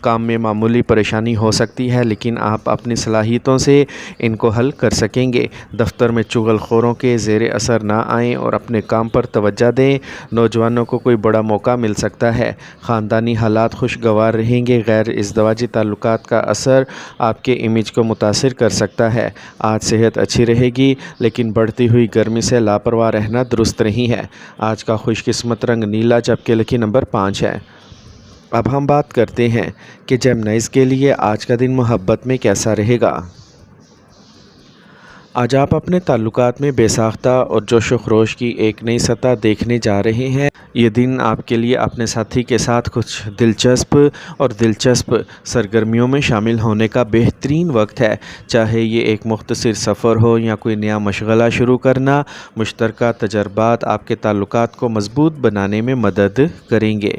کام میں معمولی پریشانی ہو سکتی ہے لیکن آپ اپنی صلاحیتوں سے ان کو حل کر سکیں گے۔ دفتر میں چغل خوروں کے زیر اثر نہ آئیں اور اپنے کام پر توجہ دیں۔ نوجوانوں کو کوئی بڑا موقع مل سکتا ہے۔ خاندانی حالات خوشگوار رہیں گے۔ غیر ازدواجی تعلقات کا اثر آپ کے امیج کو متاثر کر سکتا ہے۔ آج صحت اچھی رہے گی لیکن بڑھتی ہوئی گرمی سے لاپرواہ رہنا درست نہیں ہے۔ آج کا خوش قسمت رنگ نیلا جبکہ لکی نمبر 5 ہے۔ اب ہم بات کرتے ہیں کہ جیمنائز کے لیے آج کا دن محبت میں کیسا رہے گا۔ آج آپ اپنے تعلقات میں بے ساختہ اور جوش و خروش کی ایک نئی سطح دیکھنے جا رہے ہیں۔ یہ دن آپ کے لیے اپنے ساتھی کے ساتھ کچھ دلچسپ سرگرمیوں میں شامل ہونے کا بہترین وقت ہے۔ چاہے یہ ایک مختصر سفر ہو یا کوئی نیا مشغلہ شروع کرنا، مشترکہ تجربات آپ کے تعلقات کو مضبوط بنانے میں مدد کریں گے۔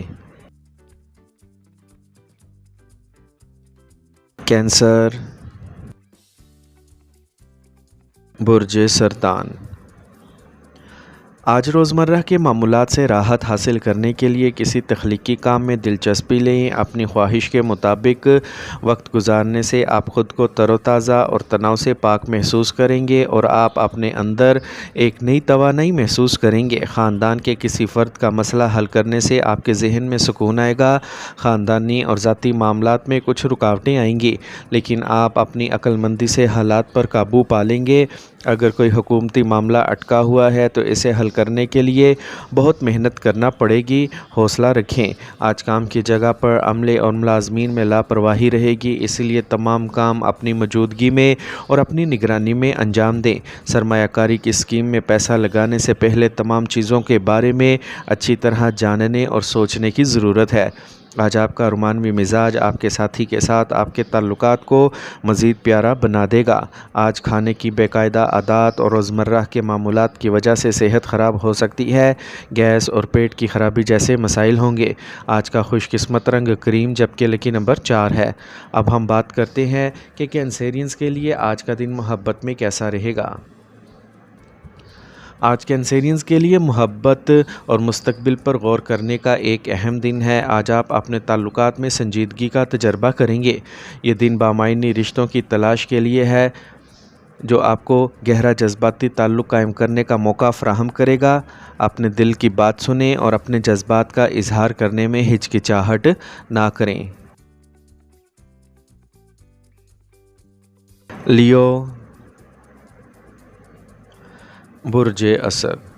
کینسر، برج سرطان۔ آج روزمرہ کے معمولات سے راحت حاصل کرنے کے لیے کسی تخلیقی کام میں دلچسپی لیں۔ اپنی خواہش کے مطابق وقت گزارنے سے آپ خود کو تر و تازہ اور تناؤ سے پاک محسوس کریں گے اور آپ اپنے اندر ایک نئی توانائی محسوس کریں گے۔ خاندان کے کسی فرد کا مسئلہ حل کرنے سے آپ کے ذہن میں سکون آئے گا۔ خاندانی اور ذاتی معاملات میں کچھ رکاوٹیں آئیں گی لیکن آپ اپنی عقل مندی سے حالات پر قابو پا لیں گے۔ اگر کوئی حکومتی معاملہ اٹکا ہوا ہے تو اسے حل کرنے کے لیے بہت محنت کرنا پڑے گی۔ حوصلہ رکھیں۔ آج کام کی جگہ پر عملے اور ملازمین میں لاپرواہی رہے گی، اس لیے تمام کام اپنی موجودگی میں اور اپنی نگرانی میں انجام دیں۔ سرمایہ کاری کی اسکیم میں پیسہ لگانے سے پہلے تمام چیزوں کے بارے میں اچھی طرح جاننے اور سوچنے کی ضرورت ہے۔ آج آپ کا رومانوی مزاج آپ کے ساتھی کے ساتھ آپ کے تعلقات کو مزید پیارا بنا دے گا۔ آج کھانے کی بے قاعدہ عادات اور روزمرہ کے معمولات کی وجہ سے صحت خراب ہو سکتی ہے۔ گیس اور پیٹ کی خرابی جیسے مسائل ہوں گے۔ آج کا خوش قسمت رنگ کریم جبکہ لکی نمبر 4 ہے۔ اب ہم بات کرتے ہیں کہ کینسیرینز کے لیے آج کا دن محبت میں کیسا رہے گا۔ آج کینسیرینز کے لیے محبت اور مستقبل پر غور کرنے کا ایک اہم دن ہے۔ آج آپ اپنے تعلقات میں سنجیدگی کا تجربہ کریں گے۔ یہ دن بامعنی رشتوں کی تلاش کے لیے ہے جو آپ کو گہرا جذباتی تعلق قائم کرنے کا موقع فراہم کرے گا۔ اپنے دل کی بات سنیں اور اپنے جذبات کا اظہار کرنے میں ہچکچاہٹ نہ کریں۔ لیو، برج اسد۔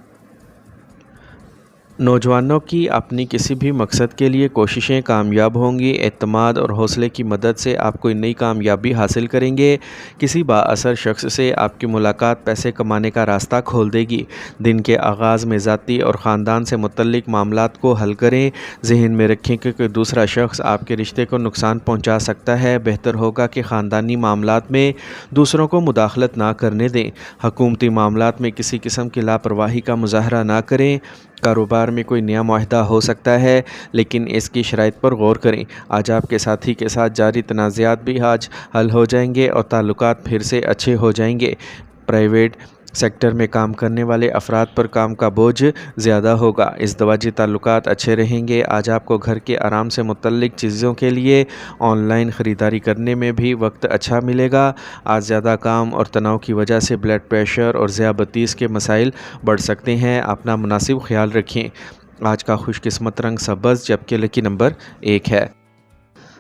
نوجوانوں کی اپنی کسی بھی مقصد کے لیے کوششیں کامیاب ہوں گی۔ اعتماد اور حوصلے کی مدد سے آپ کوئی نئی کامیابی حاصل کریں گے۔ کسی بااثر شخص سے آپ کی ملاقات پیسے کمانے کا راستہ کھول دے گی۔ دن کے آغاز میں ذاتی اور خاندان سے متعلق معاملات کو حل کریں۔ ذہن میں رکھیں کہ کوئی دوسرا شخص آپ کے رشتے کو نقصان پہنچا سکتا ہے۔ بہتر ہوگا کہ خاندانی معاملات میں دوسروں کو مداخلت نہ کرنے دیں۔ حکومتی معاملات میں کسی قسم کی لاپرواہی کا مظاہرہ نہ کریں۔ کاروبار میں کوئی نیا معاہدہ ہو سکتا ہے لیکن اس کی شرائط پر غور کریں۔ آج آپ کے ساتھی کے ساتھ جاری تنازعات بھی آج حل ہو جائیں گے اور تعلقات پھر سے اچھے ہو جائیں گے۔ پرائیویٹ سیکٹر میں کام کرنے والے افراد پر کام کا بوجھ زیادہ ہوگا۔ ازدواجی تعلقات اچھے رہیں گے۔ آج آپ کو گھر کے آرام سے متعلق چیزوں کے لیے آن لائن خریداری کرنے میں بھی وقت اچھا ملے گا۔ آج زیادہ کام اور تناؤ کی وجہ سے بلڈ پریشر اور ذیابیطس کے مسائل بڑھ سکتے ہیں۔ اپنا مناسب خیال رکھیں۔ آج کا خوش قسمت رنگ سبز جبکہ لکی نمبر 1 ہے۔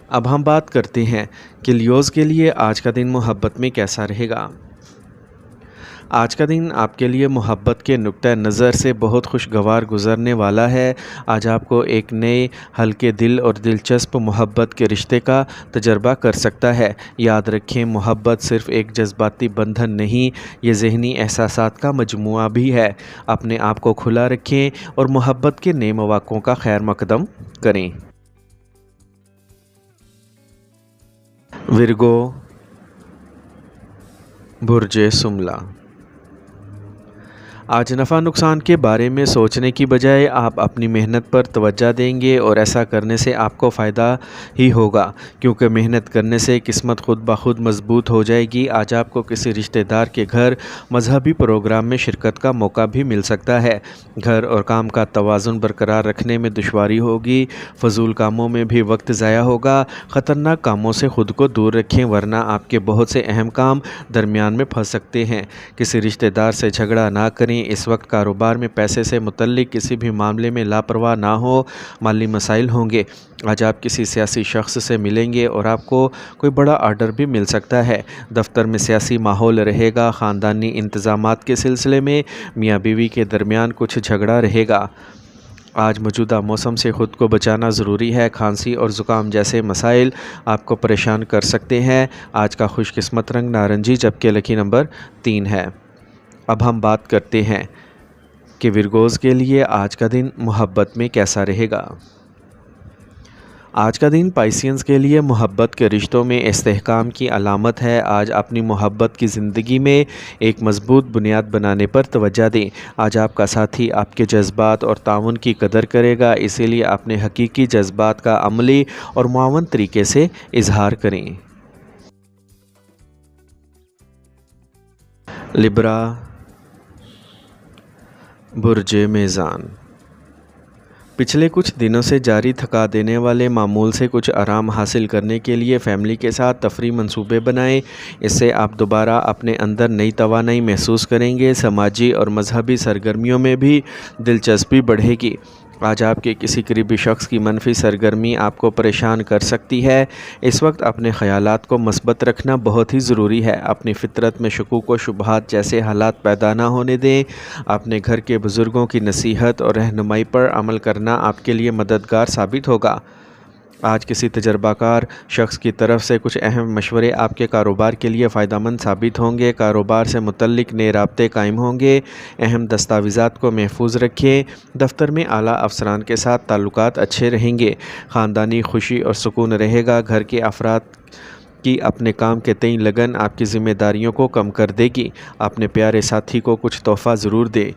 اب ہم بات کرتے ہیں کہ لیوز کے لیے آج کا دن محبت میں کیسا رہے گا۔ آج کا دن آپ کے لیے محبت کے نقطہ نظر سے بہت خوشگوار گزرنے والا ہے۔ آج آپ کو ایک نئے ہلکے دل اور دلچسپ محبت کے رشتے کا تجربہ کر سکتا ہے۔ یاد رکھیں، محبت صرف ایک جذباتی بندھن نہیں، یہ ذہنی احساسات کا مجموعہ بھی ہے۔ اپنے آپ کو کھلا رکھیں اور محبت کے نئے مواقعوں کا خیر مقدم کریں۔ ورگو، برج شملہ۔ آج نفع نقصان کے بارے میں سوچنے کی بجائے آپ اپنی محنت پر توجہ دیں گے اور ایسا کرنے سے آپ کو فائدہ ہی ہوگا، کیونکہ محنت کرنے سے قسمت خود بخود مضبوط ہو جائے گی۔ آج آپ کو کسی رشتہ دار کے گھر مذہبی پروگرام میں شرکت کا موقع بھی مل سکتا ہے۔ گھر اور کام کا توازن برقرار رکھنے میں دشواری ہوگی، فضول کاموں میں بھی وقت ضائع ہوگا۔ خطرناک کاموں سے خود کو دور رکھیں ورنہ آپ کے بہت سے اہم کام درمیان میں پھنس سکتے ہیں۔ کسی رشتہ دار سے جھگڑا نہ کریں۔ اس وقت کاروبار میں پیسے سے متعلق کسی بھی معاملے میں لاپرواہ نہ ہو، مالی مسائل ہوں گے۔ آج آپ کسی سیاسی شخص سے ملیں گے اور آپ کو کوئی بڑا آرڈر بھی مل سکتا ہے۔ دفتر میں سیاسی ماحول رہے گا۔ خاندانی انتظامات کے سلسلے میں میاں بیوی کے درمیان کچھ جھگڑا رہے گا۔ آج موجودہ موسم سے خود کو بچانا ضروری ہے۔ کھانسی اور زکام جیسے مسائل آپ کو پریشان کر سکتے ہیں۔ آج کا خوش قسمت رنگ نارنجی جبکہ لکی نمبر 3 ہے۔ اب ہم بات کرتے ہیں کہ ورگوز کے لیے آج کا دن محبت میں کیسا رہے گا۔ آج کا دن پائسینز کے لیے محبت کے رشتوں میں استحکام کی علامت ہے۔ آج اپنی محبت کی زندگی میں ایک مضبوط بنیاد بنانے پر توجہ دیں۔ آج آپ کا ساتھی آپ کے جذبات اور تعاون کی قدر کرے گا، اسی لیے اپنے حقیقی جذبات کا عملی اور معاون طریقے سے اظہار کریں۔ لبرا، برج میزان۔ پچھلے کچھ دنوں سے جاری تھکا دینے والے معمول سے کچھ آرام حاصل کرنے کے لیے فیملی کے ساتھ تفریح منصوبے بنائیں۔ اس سے آپ دوبارہ اپنے اندر نئی توانائی محسوس کریں گے۔ سماجی اور مذہبی سرگرمیوں میں بھی دلچسپی بڑھے گی۔ آج آپ کے کسی قریبی شخص کی منفی سرگرمی آپ کو پریشان کر سکتی ہے۔ اس وقت اپنے خیالات کو مثبت رکھنا بہت ہی ضروری ہے۔ اپنی فطرت میں شکوک و شبہات جیسے حالات پیدا نہ ہونے دیں۔ اپنے گھر کے بزرگوں کی نصیحت اور رہنمائی پر عمل کرنا آپ کے لیے مددگار ثابت ہوگا۔ آج کسی تجربہ کار شخص کی طرف سے کچھ اہم مشورے آپ کے کاروبار کے لیے فائدہ مند ثابت ہوں گے۔ کاروبار سے متعلق نئے رابطے قائم ہوں گے۔ اہم دستاویزات کو محفوظ رکھیں۔ دفتر میں اعلیٰ افسران کے ساتھ تعلقات اچھے رہیں گے۔ خاندانی خوشی اور سکون رہے گا۔ گھر کے افراد کی اپنے کام کے تئیں لگن آپ کی ذمہ داریوں کو کم کر دے گی۔ اپنے پیارے ساتھی کو کچھ تحفہ ضرور دیں۔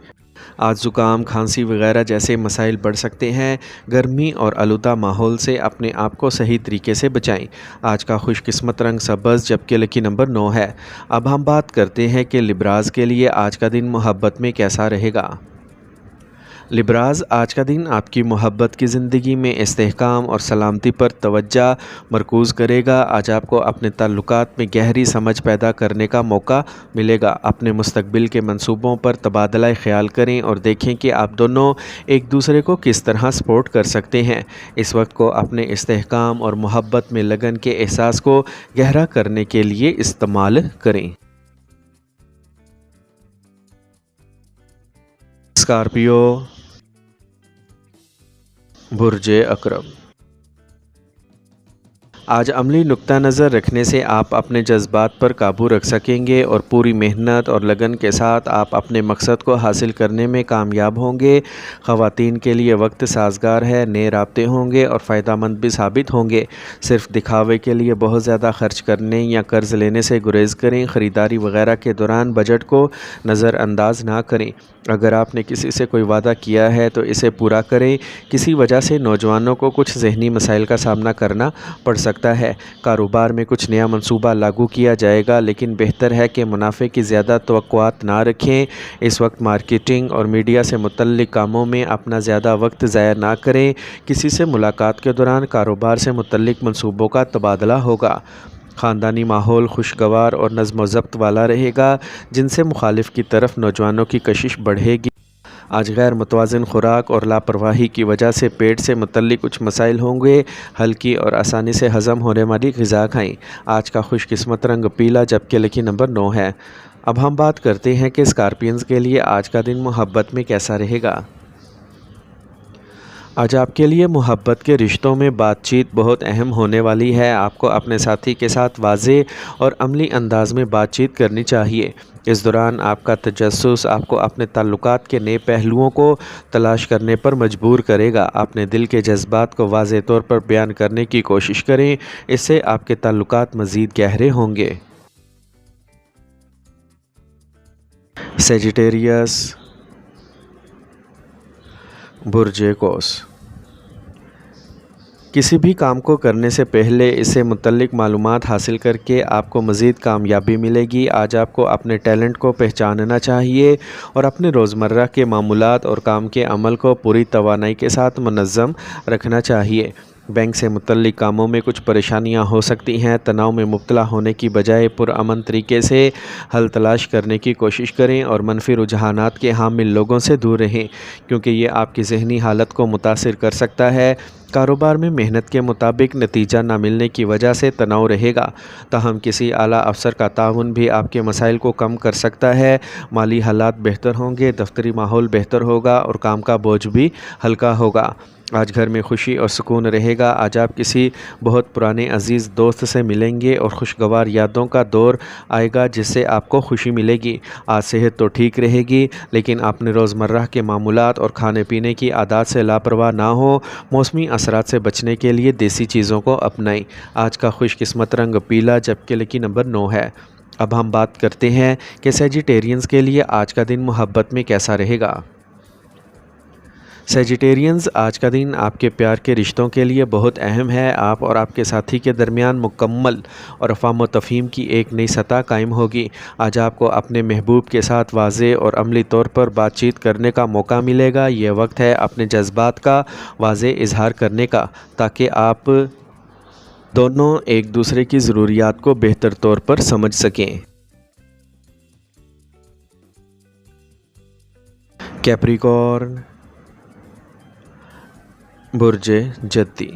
آج زکام، کھانسی وغیرہ جیسے مسائل بڑھ سکتے ہیں۔ گرمی اور آلودہ ماحول سے اپنے آپ کو صحیح طریقے سے بچائیں۔ آج کا خوش قسمت رنگ سبز جبکہ لکی نمبر 9 ہے۔ اب ہم بات کرتے ہیں کہ لبراز کے لیے آج کا دن محبت میں کیسا رہے گا۔ لبراز، آج کا دن آپ کی محبت کی زندگی میں استحکام اور سلامتی پر توجہ مرکوز کرے گا۔ آج آپ کو اپنے تعلقات میں گہری سمجھ پیدا کرنے کا موقع ملے گا۔ اپنے مستقبل کے منصوبوں پر تبادلہ خیال کریں اور دیکھیں کہ آپ دونوں ایک دوسرے کو کس طرح سپورٹ کر سکتے ہیں۔ اس وقت کو اپنے استحکام اور محبت میں لگن کے احساس کو گہرا کرنے کے لیے استعمال کریں۔ اسکارپیو، برج اکرم۔ آج عملی نقطہ نظر رکھنے سے آپ اپنے جذبات پر قابو رکھ سکیں گے اور پوری محنت اور لگن کے ساتھ آپ اپنے مقصد کو حاصل کرنے میں کامیاب ہوں گے۔ خواتین کے لیے وقت سازگار ہے۔ نئے رابطے ہوں گے اور فائدہ مند بھی ثابت ہوں گے۔ صرف دکھاوے کے لیے بہت زیادہ خرچ کرنے یا قرض لینے سے گریز کریں۔ خریداری وغیرہ کے دوران بجٹ کو نظر انداز نہ کریں۔ اگر آپ نے کسی سے کوئی وعدہ کیا ہے تو اسے پورا کریں۔ کسی وجہ سے نوجوانوں کو کچھ ذہنی مسائل کا سامنا کرنا پڑ سکتا ہے۔ کاروبار میں کچھ نیا منصوبہ لاگو کیا جائے گا، لیکن بہتر ہے کہ منافع کی زیادہ توقعات نہ رکھیں۔ اس وقت مارکیٹنگ اور میڈیا سے متعلق کاموں میں اپنا زیادہ وقت ضائع نہ کریں۔ کسی سے ملاقات کے دوران کاروبار سے متعلق منصوبوں کا تبادلہ ہوگا۔ خاندانی ماحول خوشگوار اور نظم و ضبط والا رہے گا، جن سے مخالف کی طرف نوجوانوں کی کشش بڑھے گی۔ آج غیر متوازن خوراک اور لاپرواہی کی وجہ سے پیٹ سے متعلق کچھ مسائل ہوں گے۔ ہلکی اور آسانی سے ہضم ہونے والی غذا کھائیں۔ آج کا خوش قسمت رنگ پیلا جبکہ لکی نمبر 9 ہے۔ اب ہم بات کرتے ہیں کہ اسکارپینز کے لیے آج کا دن محبت میں کیسا رہے گا۔ آج آپ کے لیے محبت کے رشتوں میں بات چیت بہت اہم ہونے والی ہے۔ آپ کو اپنے ساتھی کے ساتھ واضح اور عملی انداز میں بات چیت کرنی چاہیے۔ اس دوران آپ کا تجسس آپ کو اپنے تعلقات کے نئے پہلوؤں کو تلاش کرنے پر مجبور کرے گا۔ اپنے دل کے جذبات کو واضح طور پر بیان کرنے کی کوشش کریں، اس سے آپ کے تعلقات مزید گہرے ہوں گے۔ سیجیٹیریس، برج قوس، کسی بھی کام کو کرنے سے پہلے اس سے متعلق معلومات حاصل کر کے آپ کو مزید کامیابی ملے گی۔ آج آپ کو اپنے ٹیلنٹ کو پہچاننا چاہیے اور اپنے روزمرہ کے معمولات اور کام کے عمل کو پوری توانائی کے ساتھ منظم رکھنا چاہیے۔ بینک سے متعلق کاموں میں کچھ پریشانیاں ہو سکتی ہیں۔ تناؤ میں مبتلا ہونے کی بجائے پرامن طریقے سے حل تلاش کرنے کی کوشش کریں اور منفی رجحانات کے حامل لوگوں سے دور رہیں، کیونکہ یہ آپ کی ذہنی حالت کو متاثر کر سکتا ہے۔ کاروبار میں محنت کے مطابق نتیجہ نہ ملنے کی وجہ سے تناؤ رہے گا، تاہم کسی اعلیٰ افسر کا تعاون بھی آپ کے مسائل کو کم کر سکتا ہے۔ مالی حالات بہتر ہوں گے، دفتری ماحول بہتر ہوگا اور کام کا بوجھ بھی ہلکا ہوگا۔ آج گھر میں خوشی اور سکون رہے گا۔ آج آپ کسی بہت پرانے عزیز دوست سے ملیں گے اور خوشگوار یادوں کا دور آئے گا جس سے آپ کو خوشی ملے گی۔ آج صحت تو ٹھیک رہے گی، لیکن اپنے روزمرہ کے معمولات اور کھانے پینے کی عادات سے لاپرواہ نہ ہو۔ موسمی اثرات سے بچنے کے لیے دیسی چیزوں کو اپنائیں۔ آج کا خوش قسمت رنگ پیلا جبکہ لکی نمبر 9 ہے۔ اب ہم بات کرتے ہیں کہ سیجیٹیرینز کے لیے آج کا دن محبت میں کیسا رہے گا۔ سیجیٹیرینز، آج کا دن آپ کے پیار کے رشتوں کے لیے بہت اہم ہے۔ آپ اور آپ کے ساتھی کے درمیان مکمل اور افہام و تفہیم کی ایک نئی سطح قائم ہوگی۔ آج آپ کو اپنے محبوب کے ساتھ واضح اور عملی طور پر بات چیت کرنے کا موقع ملے گا۔ یہ وقت ہے اپنے جذبات کا واضح اظہار کرنے کا، تاکہ آپ دونوں ایک دوسرے کی ضروریات کو بہتر طور پر سمجھ سکیں۔ کیپریکارن، برج جدی،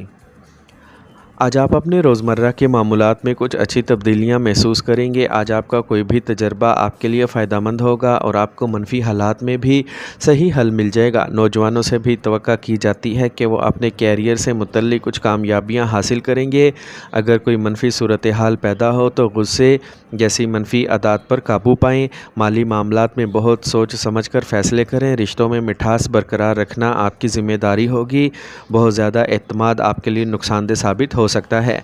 آج آپ اپنے روزمرہ کے معمولات میں کچھ اچھی تبدیلیاں محسوس کریں گے۔ آج آپ کا کوئی بھی تجربہ آپ کے لیے فائدہ مند ہوگا اور آپ کو منفی حالات میں بھی صحیح حل مل جائے گا۔ نوجوانوں سے بھی توقع کی جاتی ہے کہ وہ اپنے کیریئر سے متعلق کچھ کامیابیاں حاصل کریں گے۔ اگر کوئی منفی صورتحال پیدا ہو تو غصے جیسی منفی عادات پر قابو پائیں۔ مالی معاملات میں بہت سوچ سمجھ کر فیصلے کریں۔ رشتوں میں مٹھاس برقرار رکھنا آپ کی ذمہ داری ہوگی۔ بہت زیادہ اعتماد آپ کے لیے نقصان دہ ثابت ہو سکتا ہے۔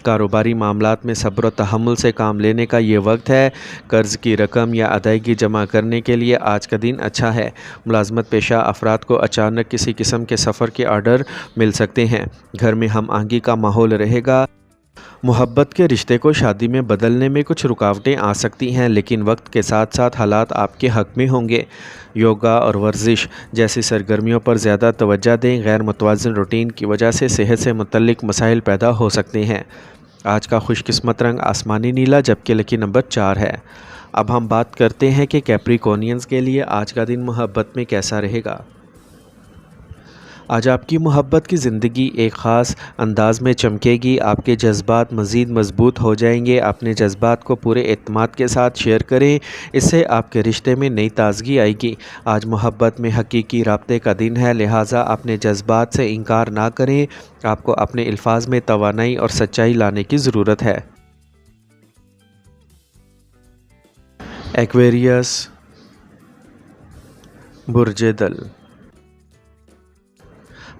کاروباری معاملات میں صبر و تحمل سے کام لینے کا یہ وقت ہے۔ قرض کی رقم یا ادائیگی جمع کرنے کے لیے آج کا دن اچھا ہے۔ ملازمت پیشہ افراد کو اچانک کسی قسم کے سفر کے آرڈر مل سکتے ہیں۔ گھر میں ہم آہنگی کا ماحول رہے گا۔ محبت کے رشتے کو شادی میں بدلنے میں کچھ رکاوٹیں آ سکتی ہیں، لیکن وقت کے ساتھ ساتھ حالات آپ کے حق میں ہوں گے۔ یوگا اور ورزش جیسی سرگرمیوں پر زیادہ توجہ دیں۔ غیر متوازن روٹین کی وجہ سے صحت سے متعلق مسائل پیدا ہو سکتے ہیں۔ آج کا خوش قسمت رنگ آسمانی نیلا جبکہ لکی نمبر 4 ہے۔ اب ہم بات کرتے ہیں کہ کیپریکونینز کے لیے آج کا دن محبت میں کیسا رہے گا۔ آج آپ کی محبت کی زندگی ایک خاص انداز میں چمکے گی۔ آپ کے جذبات مزید مضبوط ہو جائیں گے۔ اپنے جذبات کو پورے اعتماد کے ساتھ شیئر کریں، اس سے آپ کے رشتے میں نئی تازگی آئے گی۔ آج محبت میں حقیقی رابطے کا دن ہے، لہٰذا اپنے جذبات سے انکار نہ کریں۔ آپ کو اپنے الفاظ میں توانائی اور سچائی لانے کی ضرورت ہے۔ ایکویریس، برج دل،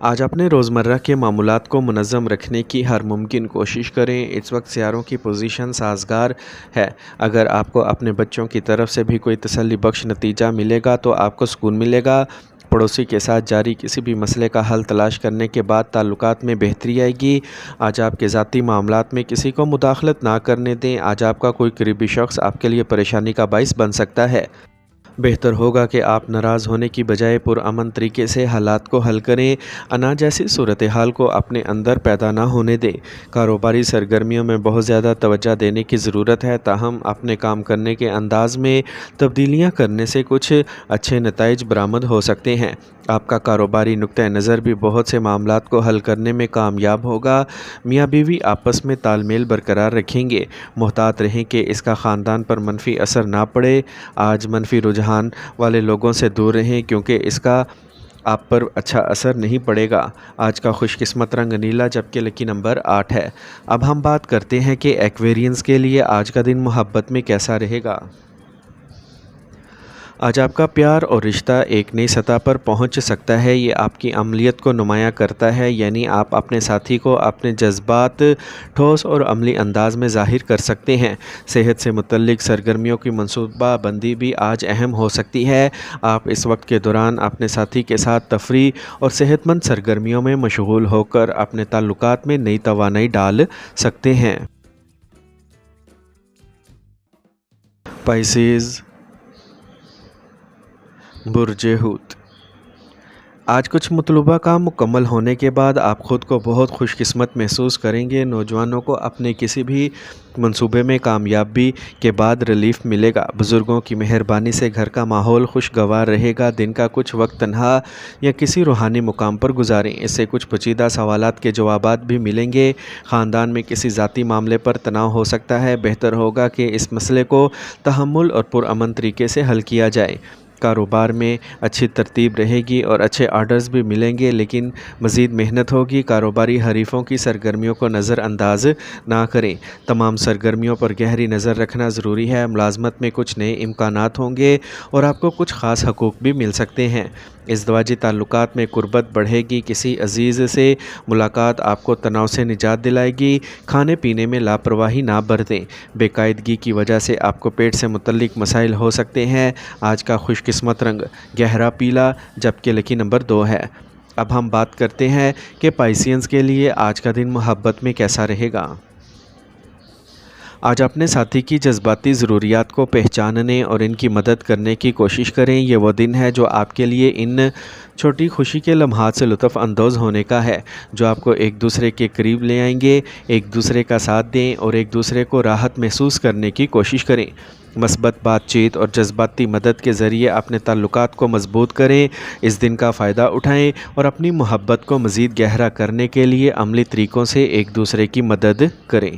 آج اپنے روزمرہ کے معمولات کو منظم رکھنے کی ہر ممکن کوشش کریں۔ اس وقت سیاروں کی پوزیشن سازگار ہے۔ اگر آپ کو اپنے بچوں کی طرف سے بھی کوئی تسلی بخش نتیجہ ملے گا تو آپ کو سکون ملے گا۔ پڑوسی کے ساتھ جاری کسی بھی مسئلے کا حل تلاش کرنے کے بعد تعلقات میں بہتری آئے گی۔ آج آپ کے ذاتی معاملات میں کسی کو مداخلت نہ کرنے دیں۔ آج آپ کا کوئی قریبی شخص آپ کے لیے پریشانی کا باعث بن سکتا ہے۔ بہتر ہوگا کہ آپ ناراض ہونے کی بجائے پرامن طریقے سے حالات کو حل کریں۔ انا جیسی صورتحال کو اپنے اندر پیدا نہ ہونے دیں۔ کاروباری سرگرمیوں میں بہت زیادہ توجہ دینے کی ضرورت ہے، تاہم اپنے کام کرنے کے انداز میں تبدیلیاں کرنے سے کچھ اچھے نتائج برآمد ہو سکتے ہیں۔ آپ کا کاروباری نقطہ نظر بھی بہت سے معاملات کو حل کرنے میں کامیاب ہوگا۔ میاں بیوی آپس میں تال میل برقرار رکھیں گے۔ محتاط رہیں کہ اس کا خاندان پر منفی اثر نہ پڑے۔ آج منفی رجحان والے لوگوں سے دور رہیں کیونکہ اس کا آپ پر اچھا اثر نہیں پڑے گا۔ آج کا خوش قسمت رنگ نیلا جبکہ لکی نمبر 8 ہے۔ اب ہم بات کرتے ہیں کہ ایکویرینز کے لیے آج کا دن محبت میں کیسا رہے گا۔ آج آپ کا پیار اور رشتہ ایک نئی سطح پر پہنچ سکتا ہے۔ یہ آپ کی عملیت کو نمایاں کرتا ہے، یعنی آپ اپنے ساتھی کو اپنے جذبات ٹھوس اور عملی انداز میں ظاہر کر سکتے ہیں۔ صحت سے متعلق سرگرمیوں کی منصوبہ بندی بھی آج اہم ہو سکتی ہے۔ آپ اس وقت کے دوران اپنے ساتھی کے ساتھ تفریح اور صحت مند سرگرمیوں میں مشغول ہو کر اپنے تعلقات میں نئی توانائی ڈال سکتے ہیں۔ پائسیز، برج حوت۔ آج کچھ مطلوبہ کام مکمل ہونے کے بعد آپ خود کو بہت خوش قسمت محسوس کریں گے۔ نوجوانوں کو اپنے کسی بھی منصوبے میں کامیابی کے بعد ریلیف ملے گا۔ بزرگوں کی مہربانی سے گھر کا ماحول خوشگوار رہے گا۔ دن کا کچھ وقت تنہا یا کسی روحانی مقام پر گزاریں، اس سے کچھ پیچیدہ سوالات کے جوابات بھی ملیں گے۔ خاندان میں کسی ذاتی معاملے پر تناؤ ہو سکتا ہے، بہتر ہوگا کہ اس مسئلے کو تحمل اور پرامن طریقے سے حل کیا جائے۔ کاروبار میں اچھی ترتیب رہے گی اور اچھے آرڈرز بھی ملیں گے، لیکن مزید محنت ہوگی۔ کاروباری حریفوں کی سرگرمیوں کو نظر انداز نہ کریں۔ تمام سرگرمیوں پر گہری نظر رکھنا ضروری ہے۔ ملازمت میں کچھ نئے امکانات ہوں گے اور آپ کو کچھ خاص حقوق بھی مل سکتے ہیں۔ ازدواجی تعلقات میں قربت بڑھے گی۔ کسی عزیز سے ملاقات آپ کو تناؤ سے نجات دلائے گی۔ کھانے پینے میں لاپرواہی نہ برتیں۔ بے قاعدگی کی وجہ سے آپ کو پیٹ سے متعلق مسائل ہو سکتے ہیں۔ آج کا خوش قسمت رنگ گہرا پیلا، جبکہ لکی نمبر 2 ہے۔ اب ہم بات کرتے ہیں کہ پائسینز کے لیے آج کا دن محبت میں کیسا رہے گا۔ آج اپنے ساتھی کی جذباتی ضروریات کو پہچاننے اور ان کی مدد کرنے کی کوشش کریں۔ یہ وہ دن ہے جو آپ کے لیے ان چھوٹی خوشی کے لمحات سے لطف اندوز ہونے کا ہے، جو آپ کو ایک دوسرے کے قریب لے آئیں گے۔ ایک دوسرے کا ساتھ دیں اور ایک دوسرے کو راحت محسوس کرنے کی کوشش کریں۔ مثبت بات چیت اور جذباتی مدد کے ذریعے اپنے تعلقات کو مضبوط کریں۔ اس دن کا فائدہ اٹھائیں اور اپنی محبت کو مزید گہرا کرنے کے لیے عملی طریقوں سے ایک دوسرے کی مدد کریں۔